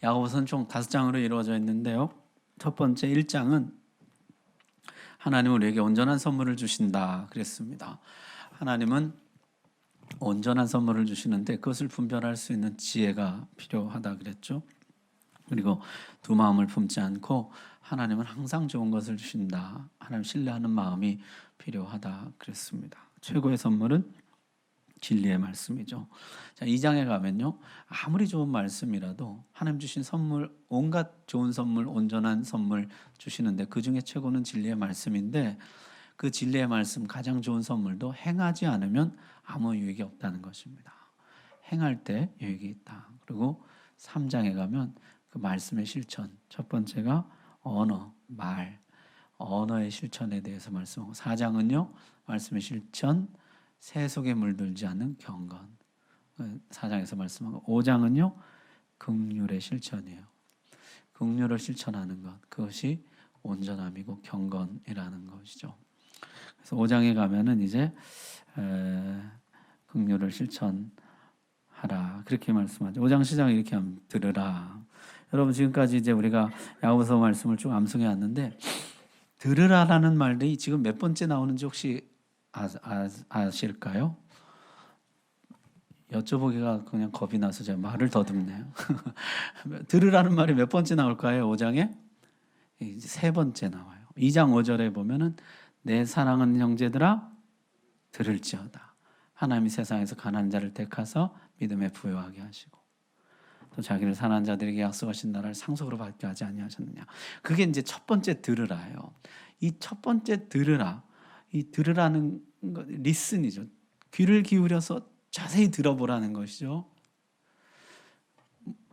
야고보서는 총 5장으로 이루어져 있는데요. 첫 번째 1장은 하나님은 우리에게 온전한 선물을 주신다 그랬습니다. 하나님은 온전한 선물을 주시는데 그것을 분별할 수 있는 지혜가 필요하다 그랬죠. 그리고 두 마음을 품지 않고 하나님은 항상 좋은 것을 주신다. 하나님 신뢰하는 마음이 필요하다 그랬습니다. 최고의 선물은 진리의 말씀이죠. 자, 2장에 가면요. 아무리 좋은 말씀이라도 하나님 주신 선물, 온갖 좋은 선물, 온전한 선물 주시는데 그중에 최고는 진리의 말씀인데 그 진리의 말씀 가장 좋은 선물도 행하지 않으면 아무 유익이 없다는 것입니다. 행할 때 유익이 있다. 그리고 3장에 가면 그 말씀의 실천. 첫 번째가 언어, 말, 언어의 실천에 대해서 말씀하고 4장은요. 말씀의 실천, 새 속에 물들지 않는 경건. 4장에서 말씀하고 5장은요. 긍휼의 실천이에요. 긍휼을 실천하는 것. 그것이 온전함이고 경건이라는 것이죠. 그래서 5장에 가면은 이제 긍휼을 실천하라. 그렇게 말씀하죠. 5장 시작을 이렇게 하면 들으라. 여러분 지금까지 이제 우리가 야고보서 말씀을 쭉 암송해 왔는데 들으라라는 말이 지금 몇 번째 나오는지 혹시 아실까요? 여쭤보기가 그냥 겁이 나서 제가 말을 더듬네요. 들으라는 말이 몇 번째 나올까요? 5장에? 이제 3번째 나와요. 2장 5절에 보면은 내 사랑하는 형제들아 들을지어다. 하나님이 세상에서 가난한 자를 택하서 믿음에 부요하게 하시고 또 자기를 사랑하는 자들에게 약속하신 나라를 상속으로 받게 하지 아니하셨느냐. 그게 이제 첫 번째 들으라예요. 이 첫 번째 들으라. 이 들으라는 것, 리슨이죠. 귀를 기울여서 자세히 들어보라는 것이죠.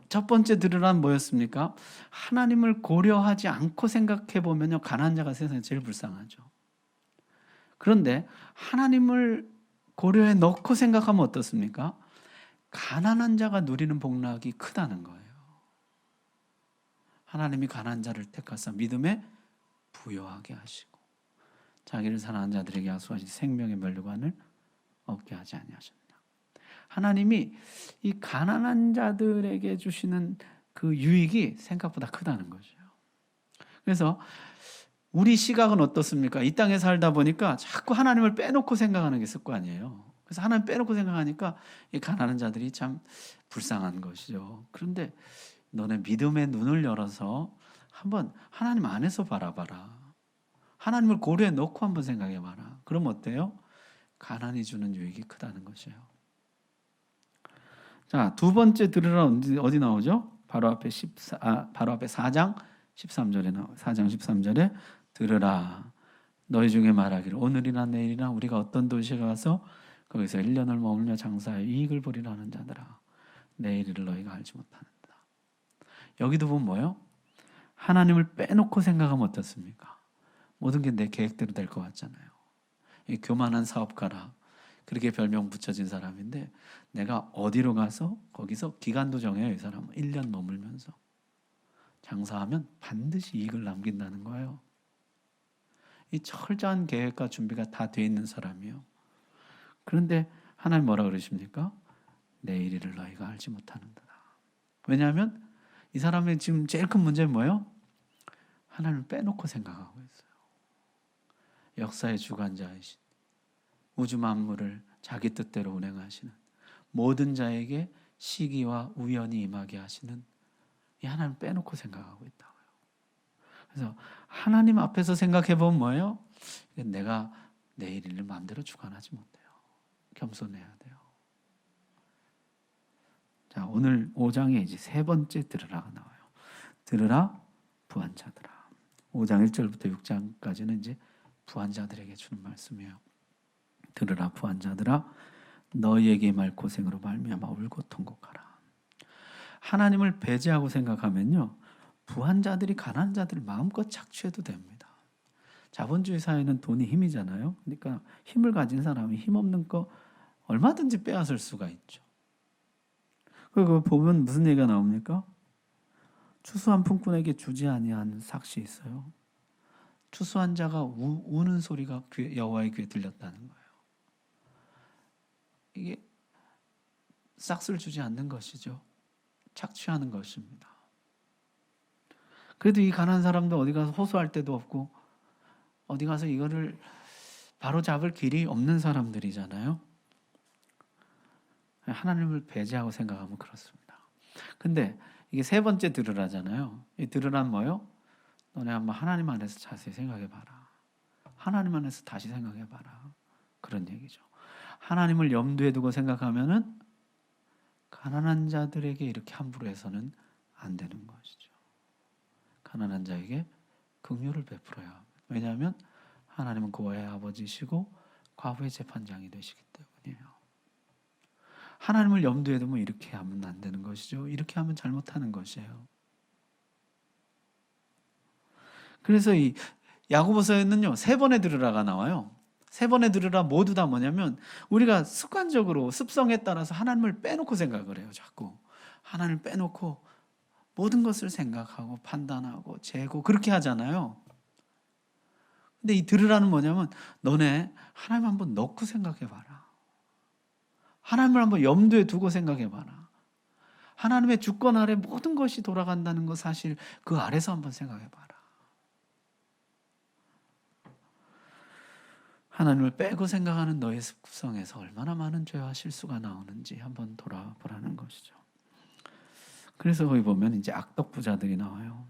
첫 번째 들으라는 뭐였습니까? 하나님을 고려하지 않고 생각해 보면요, 가난한 자가 세상에 제일 불쌍하죠. 그런데 하나님을 고려해 넣고 생각하면 어떻습니까? 가난한 자가 누리는 복락이 크다는 거예요. 하나님이 가난한 자를 택하사 믿음에 부요하게 하시고 자기를 사랑하는 자들에게 약속하신 생명의 면류관을 얻게 하지 아니하셨느냐. 하나님이 이 가난한 자들에게 주시는 그 유익이 생각보다 크다는 거죠. 그래서 우리 시각은 어떻습니까? 이 땅에 살다 보니까 자꾸 하나님을 빼놓고 생각하는 게 습관이에요. 그래서 하나님 빼놓고 생각하니까 이 가난한 자들이 참 불쌍한 것이죠. 그런데 너네 믿음의 눈을 열어서 한번 하나님 안에서 바라봐라. 하나님을 고려해 놓고 한번 생각해 봐라. 그럼 어때요? 가난이 주는 유익이 크다는 것이에요. 자, 두 번째 들으라 어디 나오죠? 바로 앞에 4장 13절에 나와요. 4장 13절에 들으라. 너희 중에 말하기를 오늘이나 내일이나 우리가 어떤 도시에 가서 거기서 1년을 머물며 장사하여 이익을 보리라는 자들아. 내일을 너희가 알지 못하는다. 여기도 보면 뭐예요? 하나님을 빼놓고 생각하면 어떻습니까? 모든 게 내 계획대로 될 것 같잖아요. 이 교만한 사업가라. 그렇게 별명 붙여진 사람인데 내가 어디로 가서 거기서 기간도 정해요. 이 사람은 1년 머물면서 장사하면 반드시 이익을 남긴다는 거예요. 이 철저한 계획과 준비가 다 돼 있는 사람이에요. 그런데 하나님 뭐라 그러십니까? 내일 일을 너희가 알지 못하는도다. 왜냐하면 이 사람의 지금 제일 큰 문제는 뭐예요? 하나님을 빼놓고 생각하고 있어요. 역사의 주관자이신 우주 만물을 자기 뜻대로 운행하시는 모든 자에게 시기와 우연히 임하게 하시는 이 하나님 빼놓고 생각하고 있다고요. 그래서 하나님 앞에서 생각해 보면 뭐예요? 내가 내일 일을 마음대로 주관하지 못해요. 겸손해야 돼요. 자, 오늘 5장에 이제 3번째 들으라가 나와요. 들으라 부한 자들아. 5장 1절부터 6장까지는 이제 부한 자들에게 주는 말씀이에요. 들으라 부한 자들아 너희에게 임할 고생으로 말미암아 울고 통곡하라. 하나님을 배제하고 생각하면요. 부한 자들이 가난한 자들을 마음껏 착취해도 됩니다. 자본주의 사회는 돈이 힘이잖아요. 그러니까 힘을 가진 사람이 힘없는 거 얼마든지 빼앗을 수가 있죠. 그리고 보면 무슨 얘기가 나옵니까? 추수한 품꾼에게 주지 아니한 삭시 있어요. 추수한 자가 우는 소리가 여호와의 귀에 들렸다는 거예요. 이게 싹스를 주지 않는 것이죠. 착취하는 것입니다. 그래도 이 가난한 사람도 어디 가서 호소할 데도 없고 어디 가서 이거를 바로 잡을 길이 없는 사람들이잖아요. 하나님을 배제하고 생각하면 그렇습니다. 근데 이게 세 번째 들으라잖아요. 이 들으란 뭐예요? 너네 한번 하나님 안에서 자세히 생각해봐라. 하나님 안에서 다시 생각해봐라. 그런 얘기죠. 하나님을 염두에 두고 생각하면은 가난한 자들에게 이렇게 함부로 해서는 안 되는 것이죠. 가난한 자에게 긍휼을 베풀어야 합니다. 왜냐하면 하나님은 고아의 아버지시고 과부의 재판장이 되시기 때문이에요. 하나님을 염두에 두면 이렇게 하면 안 되는 것이죠. 이렇게 하면 잘못하는 것이에요. 그래서 이 야고보서에는요 3번의 들으라가 나와요. 3번의 들으라 모두 다 뭐냐면 우리가 습관적으로 습성에 따라서 하나님을 빼놓고 생각을 해요. 자꾸 하나님을 빼놓고 모든 것을 생각하고 판단하고 재고 그렇게 하잖아요. 근데 이 들으라는 뭐냐면 너네 하나님 한번 넣고 생각해봐라. 하나님을 한번 염두에 두고 생각해봐라. 하나님의 주권 아래 모든 것이 돌아간다는 거 사실 그 아래서 한번 생각해봐라. 하나님을 빼고 생각하는 너의 습성에서 얼마나 많은 죄와 실수가 나오는지 한번 돌아보라는 것이죠. 그래서 거기 보면 이제 악덕 부자들이 나와요.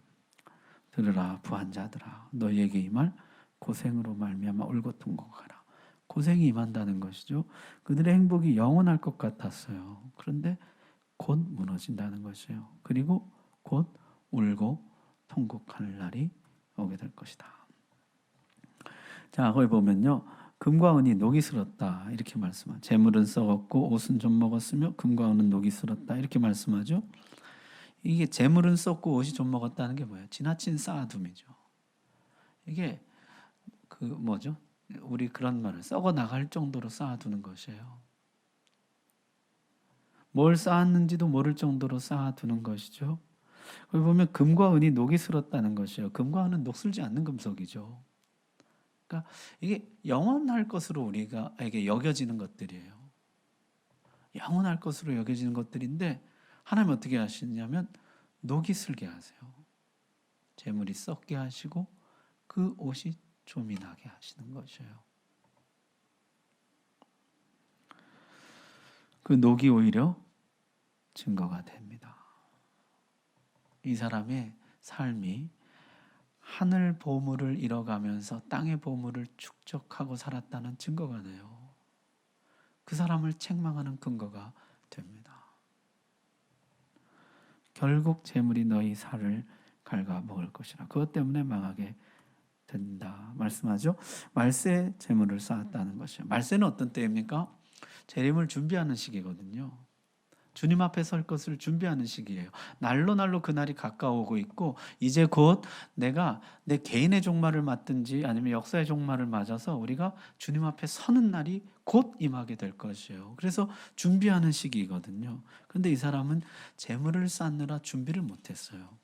들으라 부한자들아 너희에게 임할 고생으로 말미암아 울고 통곡하라. 고생이 임한다는 것이죠. 그들의 행복이 영원할 것 같았어요. 그런데 곧 무너진다는 것이에요. 그리고 곧 울고 통곡할 날이 오게 될 것이다. 자, 거기 보면요. 금과 은이 녹이 슬었다. 이렇게 말씀하죠. 재물은 썩었고 옷은 좀 먹었으며 금과 은은 녹이 슬었다. 이렇게 말씀하죠. 이게 재물은 썩고 옷이 좀 먹었다는 게 뭐예요? 지나친 쌓아둠이죠. 이게 그 뭐죠? 우리 그런 말을 썩어 나갈 정도로 쌓아두는 것이에요. 뭘 쌓았는지도 모를 정도로 쌓아두는 것이죠. 거기 보면 금과 은이 녹이 슬었다는 것이에요. 금과 은은 녹슬지 않는 금속이죠. 그러니까 이게 영원할 것으로 우리가에게 여겨지는 것들이에요. 영원할 것으로 여겨지는 것들인데 하나님 어떻게 하시냐면 녹이 슬게 하세요. 재물이 썩게 하시고 그 옷이 좀이 나게 하시는 것이에요. 그 녹이 오히려 증거가 됩니다. 이 사람의 삶이 하늘 보물을 잃어가면서 땅의 보물을 축적하고 살았다는 증거가 돼요. 그 사람을 책망하는 근거가 됩니다. 결국 재물이 너희 살을 갉아먹을 것이라. 그것 때문에 망하게 된다 말씀하죠. 말세 재물을 쌓았다는 것이에요. 말세는 어떤 때입니까? 재림을 준비하는 시기거든요. 주님 앞에 설 것을 준비하는 시기예요. 날로 그날이 가까워오고 있고 이제 곧 내가 내 개인의 종말을 맞든지 아니면 역사의 종말을 맞아서 우리가 주님 앞에 서는 날이 곧 임하게 될 것이에요. 그래서 준비하는 시기거든요. 그런데 이 사람은 재물을 쌓느라 준비를 못했어요.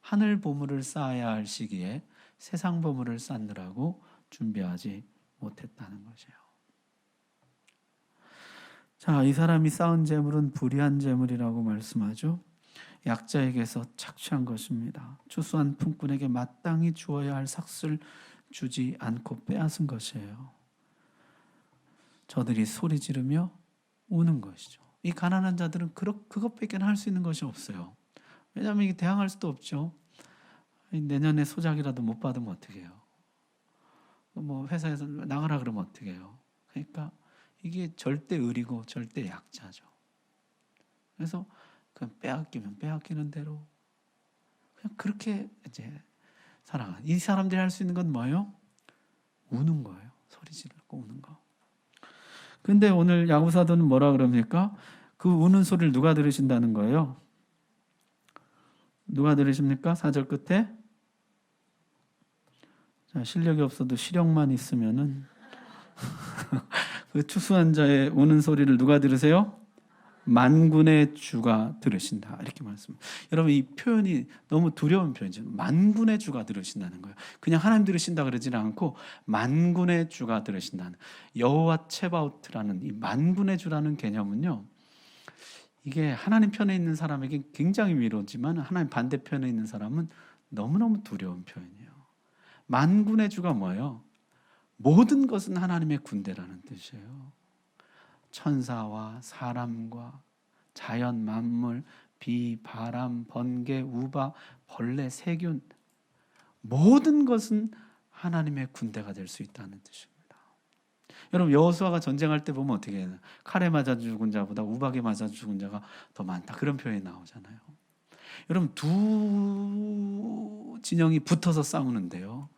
하늘 보물을 쌓아야 할 시기에 세상 보물을 쌓느라고 준비하지 못했다는 것이에요. 자, 이 사람이 쌓은 재물은 불의한 재물이라고 말씀하죠. 약자에게서 착취한 것입니다. 추수한 품꾼에게 마땅히 주어야 할 삭슬 주지 않고 빼앗은 것이에요. 저들이 소리 지르며 우는 것이죠. 이 가난한 자들은 그것밖에 할 수 있는 것이 없어요. 왜냐하면 이게 대항할 수도 없죠. 내년에 소작이라도 못 받으면 어떻게 해요? 뭐 회사에서 나가라 그러면 어떻게 해요? 그러니까 이게 절대 의리고 절대 약자죠. 그래서 그냥 빼앗기면 빼앗기는 대로 그냥 그렇게 이제 살아가는. 이 사람들이 할 수 있는 건 뭐예요? 우는 거예요. 소리 지르고 우는 거. 근데 오늘 야고보 사도는 뭐라 그럽니까? 그 우는 소리를 누가 들으신다는 거예요? 누가 들으십니까? 4절 끝에 자, 실력이 없어도 시력만 있으면은 그 추수한 자의 우는 소리를 누가 들으세요? 만군의 주가 들으신다. 이렇게 말씀합니다. 여러분 이 표현이 너무 두려운 표현이죠. 만군의 주가 들으신다는 거예요. 그냥 하나님 들으신다 그러지는 않고 만군의 주가 들으신다는 여호와 체바오트라는 이 만군의 주라는 개념은요. 이게 하나님 편에 있는 사람에게 굉장히 위로지만 하나님 반대편에 있는 사람은 너무너무 두려운 표현이에요. 만군의 주가 뭐예요? 모든 것은 하나님의 군대라는 뜻이에요. 천사와 사람과 자연 만물, 비, 바람, 번개, 우박, 벌레, 세균, 모든 것은 하나님의 군대가 될 수 있다는 뜻입니다. 여러분, 여호수아가 전쟁할 때 보면 어떻게 해요? 칼에 맞아 죽은 자보다 우박에 맞아 죽은 자가 더 많다, 그런 표현이 나오잖아요. 여러분, 두 진영이 붙어서 싸우는데요,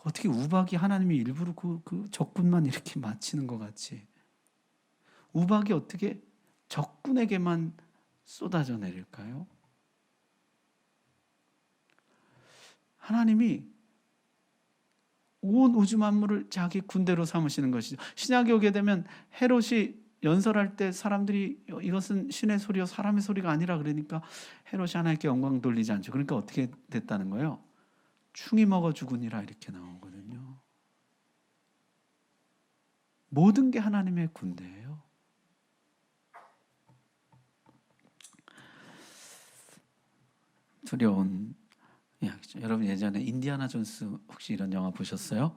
어떻게 우박이 하나님이 일부러 그 적군만 이렇게 맞히는 것 같이, 우박이 어떻게 적군에게만 쏟아져 내릴까요? 하나님이 온 우주 만물을 자기 군대로 삼으시는 것이죠. 신약에 오게 되면 헤롯이 연설할 때 사람들이 이것은 신의 소리요 사람의 소리가 아니라 그러니까 헤롯이 하나님께 영광 돌리지 않죠. 그러니까 어떻게 됐다는 거예요? 충이 먹어 죽으니라 이렇게 나오거든요. 모든 게 하나님의 군대예요. 두려운 이야기죠. 여러분, 예전에 인디아나 존스 혹시 이런 영화 보셨어요?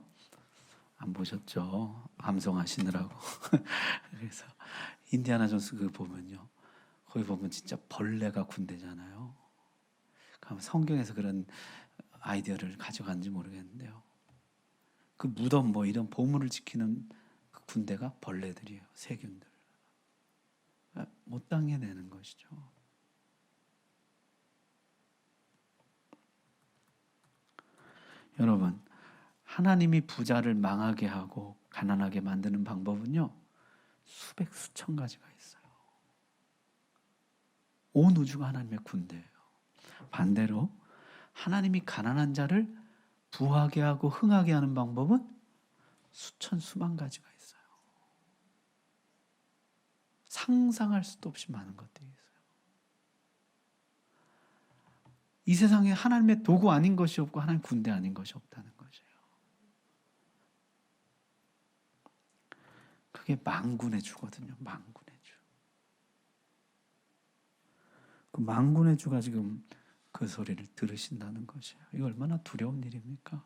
안 보셨죠? 암송하시느라고. 그래서 인디아나 존스 그 보면요, 거기 보면 진짜 벌레가 군대잖아요. 그럼 성경에서 그런 아이디어를 가져간지 모르겠는데요, 그 무덤 뭐 이런 보물을 지키는 그 군대가 벌레들이에요. 세균들. 못 당해내는 것이죠. 여러분, 하나님이 부자를 망하게 하고 가난하게 만드는 방법은요, 수백 수천 가지가 있어요. 온 우주가 하나님의 군대예요. 반대로 하나님이 가난한 자를 부하게 하고 흥하게 하는 방법은 수천 수만 가지가 있어요. 상상할 수도 없이 많은 것들이 있어요. 이 세상에 하나님의 도구 아닌 것이 없고 하나님 군대 아닌 것이 없다는 것이에요. 그게 만군의 주거든요. 만군의 주. 그 만군의 주가 지금 그 소리를 들으신다는 것이에요. 이거 얼마나 두려운 일입니까?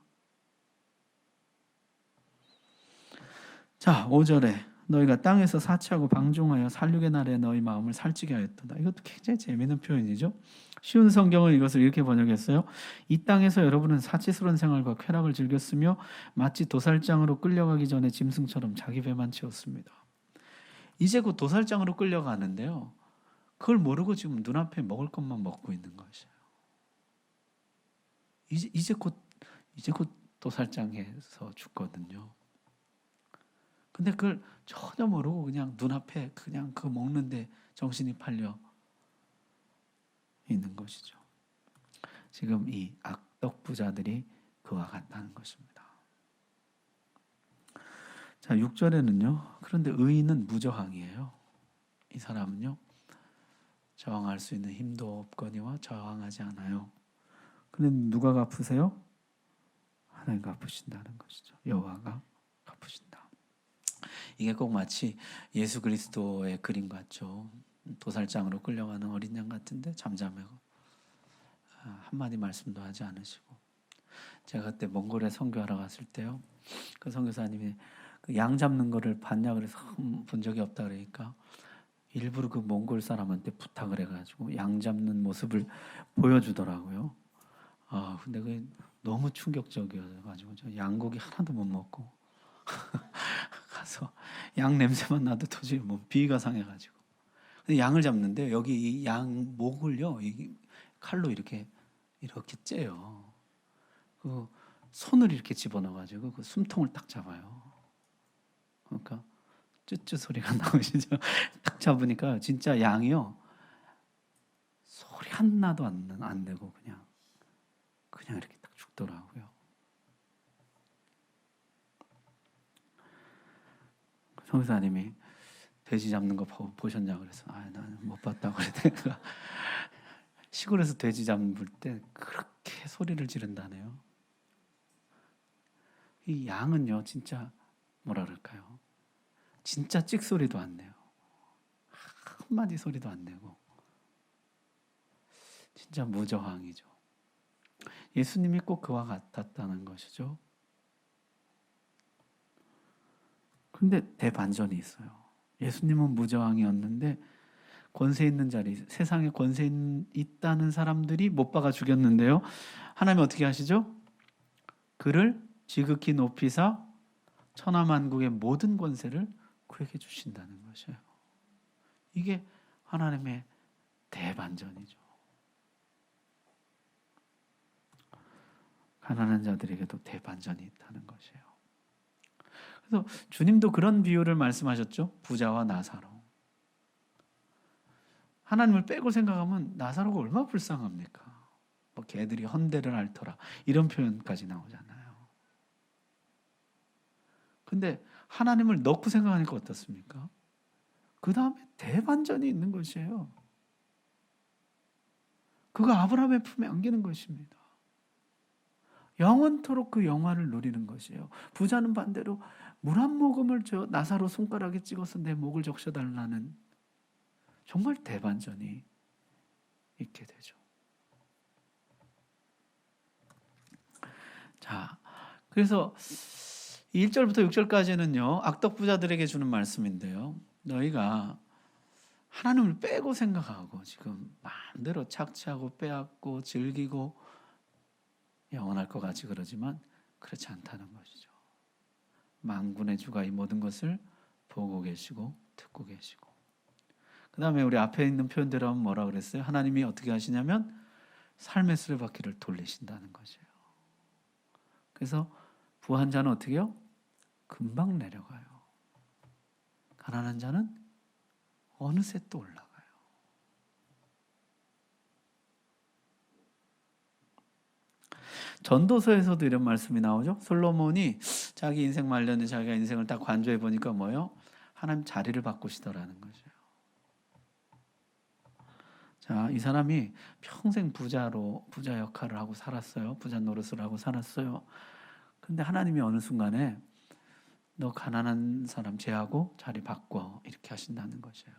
자, 5절에 너희가 땅에서 사치하고 방종하여 살육의 날에 너희 마음을 살찌게 하였도다. 이것도 굉장히 재미있는 표현이죠. 쉬운 성경은 이것을 이렇게 번역했어요. 이 땅에서 여러분은 사치스러운 생활과 쾌락을 즐겼으며 마치 도살장으로 끌려가기 전에 짐승처럼 자기 배만 채웠습니다. 이제 곧 도살장으로 끌려가는데요, 그걸 모르고 지금 눈앞에 먹을 것만 먹고 있는 것이에요. 이제 곧 도살장에서 죽거든요. 근데 그걸 전혀 모르고 그냥 눈앞에 그냥 그 먹는데 정신이 팔려 있는 것이죠. 지금 이 악덕 부자들이 그와 같다는 것입니다. 자, 6절에는요, 그런데 의인은 무저항이에요. 이 사람은요, 저항할 수 있는 힘도 없거니와 저항하지 않아요. 그런데 누가 갚으세요? 하나님가 갚으신다는 것이죠. 여호와가 갚으신다. 이게 꼭 마치 예수 그리스도의 그림 같죠. 도살장으로 끌려가는 어린 양 같은데 잠잠하고 한마디 말씀도 하지 않으시고. 제가 그때 몽골에 선교하러 갔을 때요, 그 선교사님이 그 양 잡는 거를 봤냐 그래서 본 적이 없다 그러니까 일부러 그 몽골 사람한테 부탁을 해가지고 양 잡는 모습을 보여주더라고요. 근데 그게 너무 충격적이어가지고 저 양고기 하나도 못 먹고 가서 양 냄새만 나도 도저히 뭐 비위가 상해가지고. 근데 양을 잡는데 여기 이 양 목을요, 이 칼로 이렇게 째요. 그 손을 이렇게 집어넣어가지고 그 숨통을 딱 잡아요. 그러니까 쭈쭈 소리가 나오시죠. 딱 잡으니까 진짜 양이요, 소리 하나도 안 내고 그냥 이렇게 딱 죽더라고요. 성사님이 돼지 잡는 거 보셨냐 그래서 나는 못 봤다고 그랬더니 시골에서 돼지 잡을 때 그렇게 소리를 지른다네요. 이 양은요, 진짜 뭐라 그럴까요? 진짜 찍소리도 안 내요. 한마디 소리도 안 내고 진짜 무저항이죠. 예수님이 꼭 그와 같았다는 것이죠. 그런데 대반전이 있어요. 예수님은 무저항이었는데 권세 있는 자리, 세상에 권세 있다는 사람들이 못 박아 죽였는데요. 하나님 어떻게 하시죠? 그를 지극히 높이사 천하만국의 모든 권세를 그에게 주신다는 것이에요. 이게 하나님의 대반전이죠. 가난한 자들에게도 대반전이 있다는 것이에요. 그래서 주님도 그런 비유를 말씀하셨죠. 부자와 나사로. 하나님을 빼고 생각하면 나사로가 얼마나 불쌍합니까? 뭐 개들이 헌대를 앓더라 이런 표현까지 나오잖아요. 근데 하나님을 넣고 생각하니까 어떻습니까? 그 다음에 대반전이 있는 것이에요. 그가 아브라함의 품에 안기는 것입니다. 영원토록 그 영화를 누리는 것이에요. 부자는 반대로 물 한 모금을 저 나사로 손가락에 찍어서 내 목을 적셔달라는 정말 대반전이 있게 되죠. 자, 그래서 1절부터 6절까지는요 악덕 부자들에게 주는 말씀인데요. 너희가 하나님을 빼고 생각하고 지금 마음대로 착취하고 빼앗고 즐기고 영원할 것 같이 그러지만 그렇지 않다는 것이죠. 만군의 주가 이 모든 것을 보고 계시고 듣고 계시고, 그 다음에 우리 앞에 있는 표현대로 하면 뭐라 그랬어요? 하나님이 어떻게 하시냐면 삶의 수레바퀴를 돌리신다는 것이에요. 그래서 부한 자는 어떻게 해요? 금방 내려가요. 가난한 자는 어느새 또 올라가요. 전도서에서도 이런 말씀이 나오죠. 솔로몬이 자기 인생 말년에 자기가 인생을 딱 관조해 보니까 뭐예요? 하나님 자리를 바꾸시더라는 거죠. 자, 이 사람이 평생 부자 역할을 하고 살았어요. 부자 노릇을 하고 살았어요. 근데 하나님이 어느 순간에 너 가난한 사람 제하고 자리 바꿔 이렇게 하신다는 것이에요.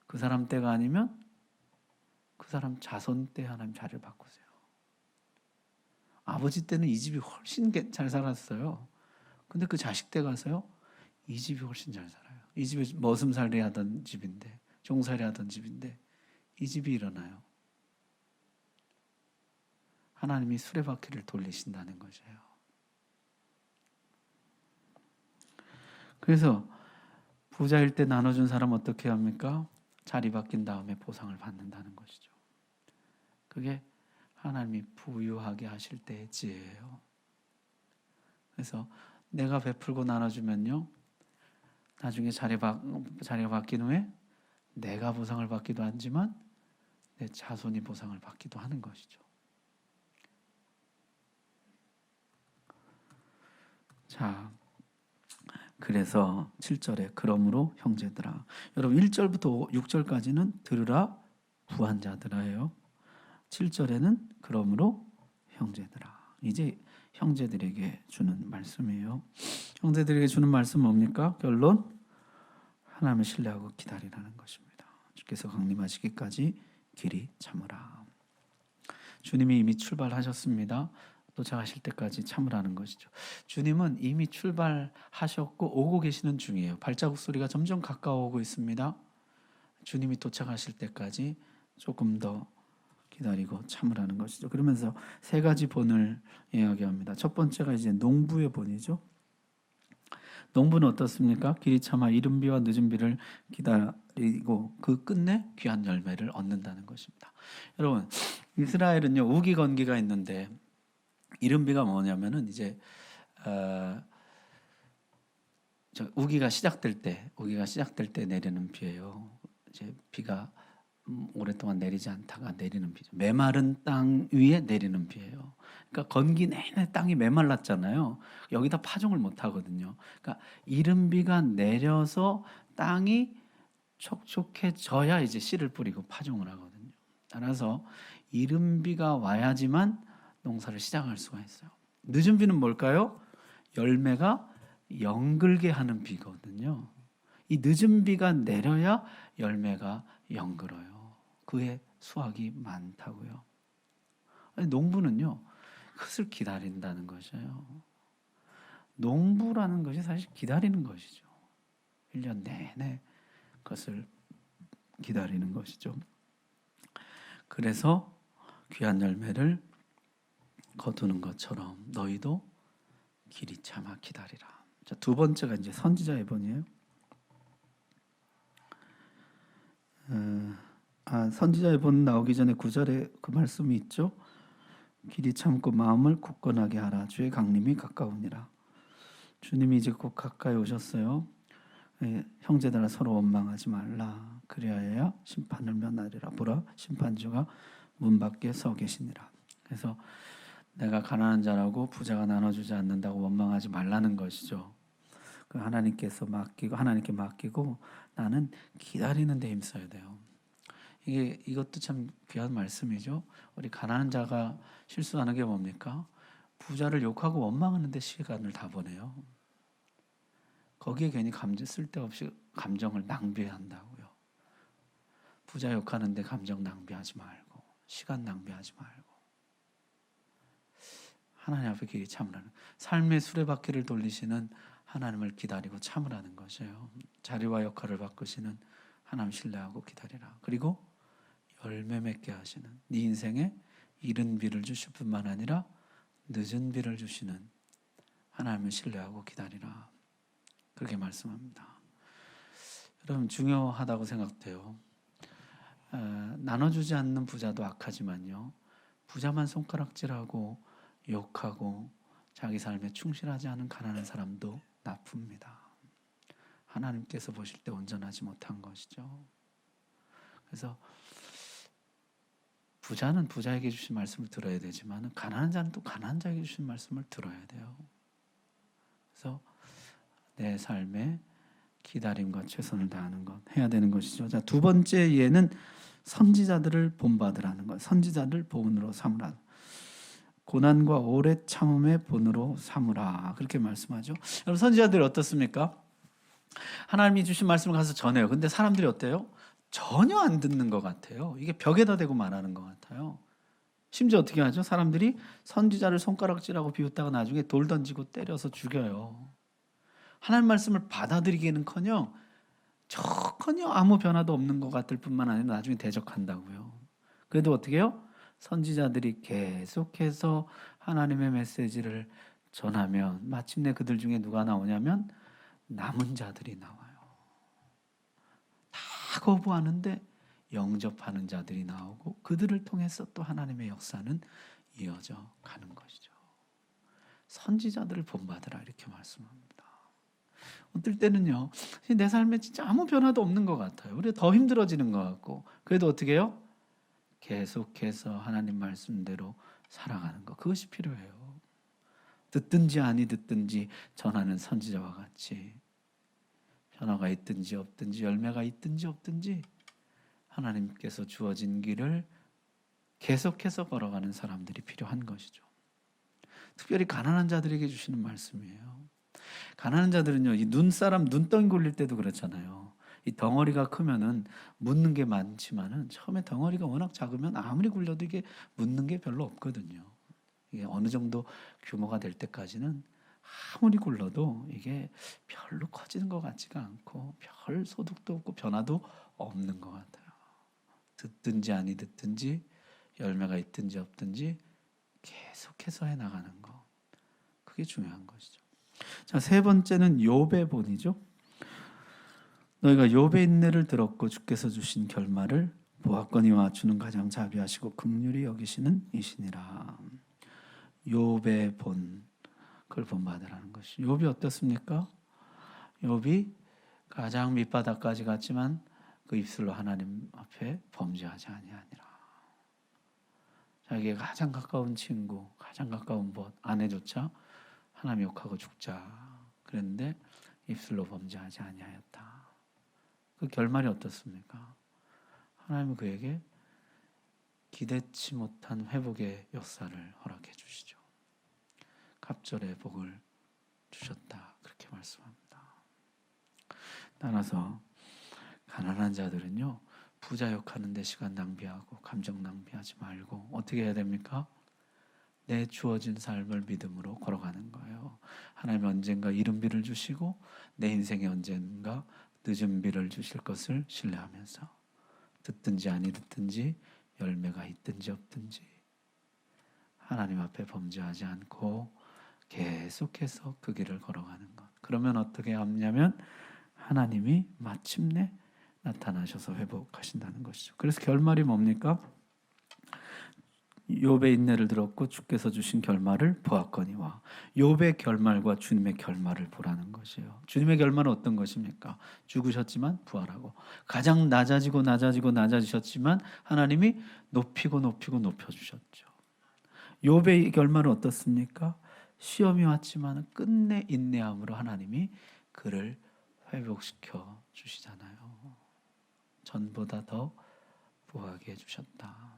그 사람 때가 아니면 그 사람 자손 때 하나님 자리를 바꾸세요. 아버지 때는 이 집이 훨씬 잘 살았어요. 근데 그 자식 때 가서요, 이 집이 훨씬 잘 살아요. 이 집에 머슴살이 하던 집인데, 종살이 하던 집인데 이 집이 일어나요. 하나님이 수레바퀴를 돌리신다는 것이에요. 그래서 부자일 때 나눠준 사람 어떻게 합니까? 자리 바뀐 다음에 보상을 받는다는 것이죠. 그게 하나님이 부유하게 하실 때의 지혜예요. 그래서 내가 베풀고 나눠주면요, 나중에 자리가 바뀐 후에 내가 보상을 받기도 하지만 내 자손이 보상을 받기도 하는 것이죠. 자, 그래서 7절에 그러므로 형제들아, 여러분 1절부터 6절까지는 들으라 부한 자들아예요. 7절에는 그러므로 형제들아. 이제 형제들에게 주는 말씀이에요. 형제들에게 주는 말씀 뭡니까? 결론, 하나님을 신뢰하고 기다리라는 것입니다. 주께서 강림하시기까지 길이 참으라. 주님이 이미 출발하셨습니다. 도착하실 때까지 참으라는 것이죠. 주님은 이미 출발하셨고 오고 계시는 중이에요. 발자국 소리가 점점 가까워오고 있습니다. 주님이 도착하실 때까지 조금 더 기다리고 참으라는 것이죠. 그러면서 세 가지 본을 이야기합니다. 첫 번째가 이제 농부의 본이죠. 농부는 어떻습니까? 길이 참아 이른 비와 늦은 비를 기다리고 그 끝내 귀한 열매를 얻는다는 것입니다. 여러분, 이스라엘은요 우기 건기가 있는데 이른 비가 뭐냐면은 이제 우기가 시작될 때 내리는 비예요. 이제 비가 오랫동안 내리지 않다가 내리는 비죠. 메마른 땅 위에 내리는 비예요. 그러니까 건기 내내 땅이 메말랐잖아요. 여기다 파종을 못 하거든요. 그러니까 이른 비가 내려서 땅이 촉촉해져야 이제 씨를 뿌리고 파종을 하거든요. 따라서 이른 비가 와야지만 농사를 시작할 수가 있어요. 늦은 비는 뭘까요? 열매가 영글게 하는 비거든요. 이 늦은 비가 내려야 열매가 영글어요. 그의 수확이 많다고요. 아니, 농부는요, 그것을 기다린다는 것이에요. 농부라는 것이 사실 기다리는 것이죠. 1년 내내 그것을 기다리는 것이죠. 그래서 귀한 열매를 거두는 것처럼 너희도 길이 참아 기다리라. 자, 두 번째가 이제 선지자 예본이에요. 선지자 예본 나오기 전에 9절에 그 말씀이 있죠. 길이 참고 마음을 굳건하게 하라. 주의 강림이 가까우니라. 주님이 이제 곧 가까이 오셨어요. 형제들아 서로 원망하지 말라. 그리하여야 심판을 면하리라. 보라, 심판주가 문 밖에 서 계시니라. 그래서 내가 가난한 자라고 부자가 나눠주지 않는다고 원망하지 말라는 것이죠. 그 하나님께 맡기고 나는 기다리는 데 힘써야 돼요. 이것도 참 귀한 말씀이죠. 우리 가난한 자가 실수하는 게 뭡니까? 부자를 욕하고 원망하는 데 시간을 다 보내요. 거기에 괜히 쓸데없이 감정을 낭비한다고요. 부자 욕하는데 감정 낭비하지 말고, 시간 낭비하지 말고, 하나님 앞에 길이 참으라는, 삶의 수레바퀴를 돌리시는 하나님을 기다리고 참으라는 것이에요. 자리와 역할을 바꾸시는 하나님 신뢰하고 기다리라. 그리고 열매 맺게 하시는, 네 인생에 이른 비를 주실 뿐만 아니라 늦은 비를 주시는 하나님을 신뢰하고 기다리라. 그렇게 말씀합니다. 여러분, 중요하다고 생각돼요. 나눠주지 않는 부자도 악하지만요, 부자만 손가락질하고 욕하고 자기 삶에 충실하지 않은 가난한 사람도 나쁩니다. 하나님께서 보실 때 온전하지 못한 것이죠. 그래서 부자는 부자에게 주신 말씀을 들어야 되지만 가난한 자는 또 가난한 자에게 주신 말씀을 들어야 돼요. 그래서 내 삶에 기다림과 최선을 다하는 것 해야 되는 것이죠. 자, 두 번째 예는 선지자들을 본받으라는 것. 선지자들 본으로 삼으라. 고난과 오래 참음의 본으로 삼으라. 그렇게 말씀하죠. 여러분, 선지자들이 어떻습니까? 하나님이 주신 말씀을 가서 전해요. 근데 사람들이 어때요? 전혀 안 듣는 것 같아요. 이게 벽에다 대고 말하는 것 같아요. 심지어 어떻게 하죠? 사람들이 선지자를 손가락질하고 비웃다가 나중에 돌 던지고 때려서 죽여요. 하나님 말씀을 받아들이기는커녕 전혀 아무 변화도 없는 것 같을 뿐만 아니라 나중에 대적한다고요. 그래도 어떻게 해요? 선지자들이 계속해서 하나님의 메시지를 전하면 마침내 그들 중에 누가 나오냐면 남은 자들이 나와요. 다 거부하는데 영접하는 자들이 나오고 그들을 통해서 또 하나님의 역사는 이어져 가는 것이죠. 선지자들을 본받으라 이렇게 말씀합니다. 어떨 때는요, 내 삶에 진짜 아무 변화도 없는 것 같아요. 우리가 더 힘들어지는 것 같고, 그래도 어떻게 해요? 계속해서 하나님 말씀대로 살아가는 것, 그것이 필요해요. 듣든지 아니 듣든지 전하는 선지자와 같이 변화가 있든지 없든지 열매가 있든지 없든지 하나님께서 주어진 길을 계속해서 걸어가는 사람들이 필요한 것이죠. 특별히 가난한 자들에게 주시는 말씀이에요. 가난한 자들은요, 이 눈덩이 굴릴 때도 그렇잖아요. 이 덩어리가 크면은 묻는 게 많지만은 처음에 덩어리가 워낙 작으면 아무리 굴려도 이게 묻는 게 별로 없거든요. 이게 어느 정도 규모가 될 때까지는 아무리 굴러도 이게 별로 커지는 것 같지가 않고 별 소득도 없고 변화도 없는 것 같아요. 듣든지 아니 듣든지 열매가 있든지 없든지 계속해서 해나가는 것, 그게 중요한 것이죠. 자, 세 번째는 욥의 본이죠. 너희가 욥의 인내를 들었고 주께서 주신 결말을 보았거니와 주는 가장 자비하시고 긍휼히 여기시는 이시니라. 욥의 본, 그걸 본받으라는 것이. 욥이 어떻습니까? 욥이 가장 밑바닥까지 갔지만 그 입술로 하나님 앞에 범죄하지 아니하니라. 자기의 가장 가까운 친구, 가장 가까운 아내조차 하나님 욕하고 죽자 그랬는데 입술로 범죄하지 아니하였다. 그 결말이 어떻습니까? 하나님은 그에게 기대치 못한 회복의 역사를 허락해 주시죠. 갑절의 복을 주셨다 그렇게 말씀합니다. 따라서 가난한 자들은요, 부자 욕하는 데 시간 낭비하고 감정 낭비하지 말고 어떻게 해야 됩니까? 내 주어진 삶을 믿음으로 걸어가는 거예요. 하나님 언젠가 이른 비를 주시고 내 인생에 언젠가 늦은 비를 주실 것을 신뢰하면서 듣든지 아니 듣든지 열매가 있든지 없든지 하나님 앞에 범죄하지 않고 계속해서 그 길을 걸어가는 것. 그러면 어떻게 하냐면 하나님이 마침내 나타나셔서 회복하신다는 것이죠. 그래서 결말이 뭡니까? 욥의 인내를 들었고 주께서 주신 결말을 보았거니와. 욥의 결말과 주님의 결말을 보라는 것이에요. 주님의 결말은 어떤 것입니까? 죽으셨지만 부활하고 가장 낮아지셨지만 하나님이 높이고 높여주셨죠. 욥의 결말은 어떻습니까? 시험이 왔지만 끝내 인내함으로 하나님이 그를 회복시켜 주시잖아요. 전보다 더 부하게 해주셨다.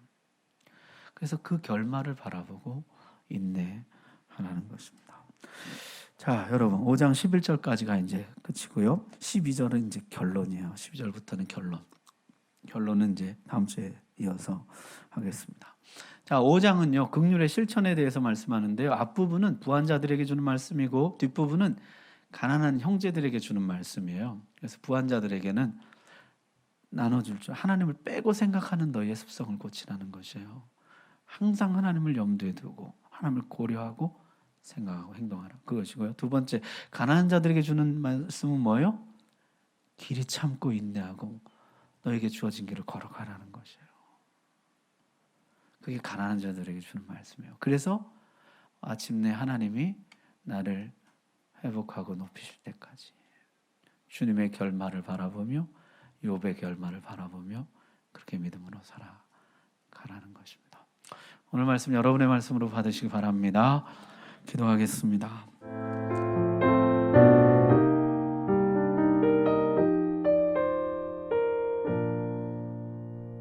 그래서 그 결말을 바라보고 인내하라는 것입니다. 자, 여러분 5장 11절까지가 이제 끝이고요. 12절은 이제 결론이에요. 12절부터는 결론. 결론은 이제 다음 주에 이어서 하겠습니다. 자, 5장은요. 긍휼의 실천에 대해서 말씀하는데요. 앞부분은 부한 자들에게 주는 말씀이고 뒷부분은 가난한 형제들에게 주는 말씀이에요. 그래서 부한 자들에게는 나눠줄 줄 하나님을 빼고 생각하는 너희의 습성을 고치라는 것이에요. 항상 하나님을 염두에 두고 하나님을 고려하고 생각하고 행동하라. 그것이고요. 두 번째, 가난한 자들에게 주는 말씀은 뭐예요? 길이 참고 인내하고 너에게 주어진 길을 걸어가라는 것이에요. 그게 가난한 자들에게 주는 말씀이에요. 그래서 마침내 하나님이 나를 회복하고 높이실 때까지 주님의 결말을 바라보며 욥의 결말을 바라보며 그렇게 믿음으로 살아가라는 것입니다. 오늘 말씀 여러분의 말씀으로 받으시기 바랍니다. 기도하겠습니다.